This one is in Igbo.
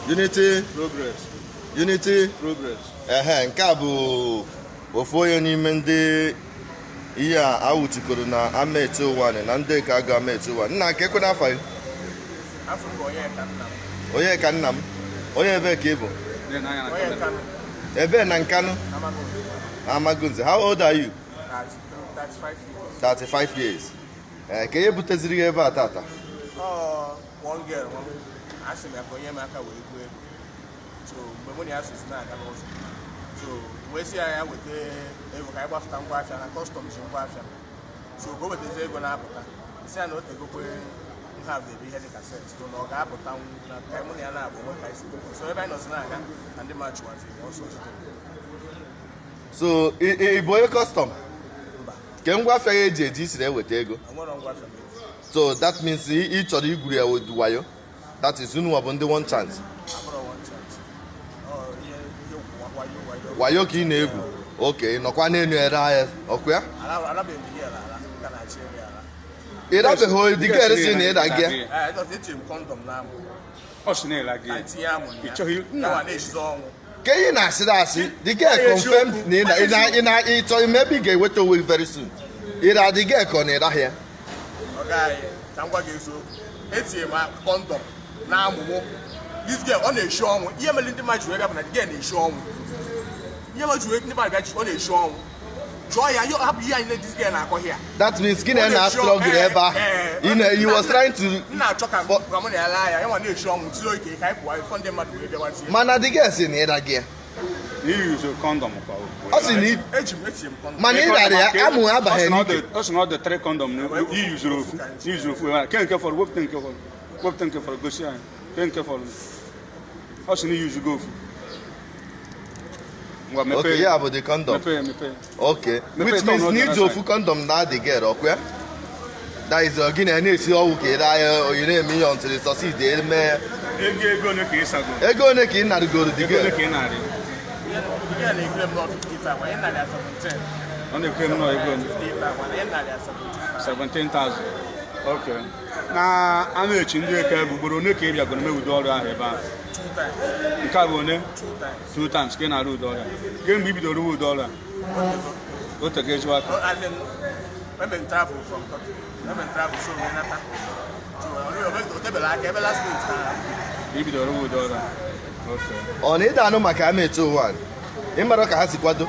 Unity Progress. Unity Progress. nke a bụ ofu onye n'ime ndị ihe a awụchikọrọ na ama etu ụwa na ndị ka aga ama etu ụwa. Nna nke ekwe n'afọ gị? Afọ m onye ka nna m. Onye ka nna m? Onye ebe ka ị bụ? Onye Nkanu. Ebe na Nkanu? Amagunze. How old are you? 35 years. Ka ihe buteziri gị ebe a tata? One girl, asị m ya ka onye m aka wee gbuo ego. So mgbe mụ na ya sosi na-aga n'ụzọ. So wee sị ya weta ego ka anyị gbafụta ngwa afịa na kọstọm ji ngwa afịa. So ka o wetazi ego na-apụta. Isi ya na o tegokwe nha ebe ihe dị ka sens. So na ọ ga-apụta na ka mụ na ya na-abụ nwe ka isi. So ebe anyị nọzi na-aga na ndị mmadụ chụwazi ọsọ ọchịchị. So ị bụ onye kọstọm? Ke ngwa afịa ya eji isiri eweta ego? Enwere ngwa afịa. So that means ị chọrọ igwuru ya wayo? That is unu bụ ndị one chance. Wayo ka ị na-egwu? Okay, nọkwa n'elu ere ahịa ọkụ ya? Ị rabeghị dị ga eresi na ịda gị? Ka ị na-asịrị asị dị ga confirm na ịchọ ime ebe ị ga-eweta onwe very soon. Ịra dị ga ka ọ na-ịra ahịa? Ka m gwa gị eziokwu, etinye m kọndọm na-amụmụ. This girl ọ na-eshi ọnwụ. Ihe mere ndị mmadụ bịa bụ na the girl na-eshi ọnwụ. Ihe mere ndị mmadụ bịa ọ na-eshi ọnwụ. Jụọ ya hapụ ihe anyị this girl na-akọ here. That means gị na struggle ebe ahụ. He was trying to. Na-achọ ka mụ na ya laa ya nwa na-eshi ọnwụ tụọ ike ka anyị pụọ ifọ ndị mmadụ wee bịawa tie. Mana dị ga si na ịra gị. Use condom. Ọ sị na etinye m kọndọm. mana ị rara ya amụ abaghị n'ike. Ọ sị na ọ dị 3 condom na use ofu. Ke nke fọrọ wepụta nke fọrọ. Wepụta nke fọrọ gosi anyị. Ke nke fọrọ. Ọ sị na use go ofu. Okay, yeah, but the condom. Okay, which means needs ofu condom na the girl, okay? That is again an issue okay that you name me until it succeed the me. Ego ne ka isago. Ego ne ka na go the girl. Ego ne ka na ri. Yeah, they claim not 50,000. When na there 17. On the claim no ego. 50,000. When na there 17,000. Okay. Na amechi ndị eke gbugboro ne ka ị bịagoro mewudo ọrụ ahụ ebe ahụ. 2 times. Nke a bụ one? 2 times ka ị na-arụ ụdọ ọrụ. Kemgbe i bidoro ụdọ ọrụ a? O tego eju aka. As in, when we travel from Turkey, when we travel so we nata. So we make the table like every last minute. I bidoro ụdọ ọrụ a. Okay. Ọ na ịda anụ maka ama etu ụwa. Ị mara ka ha si kwado?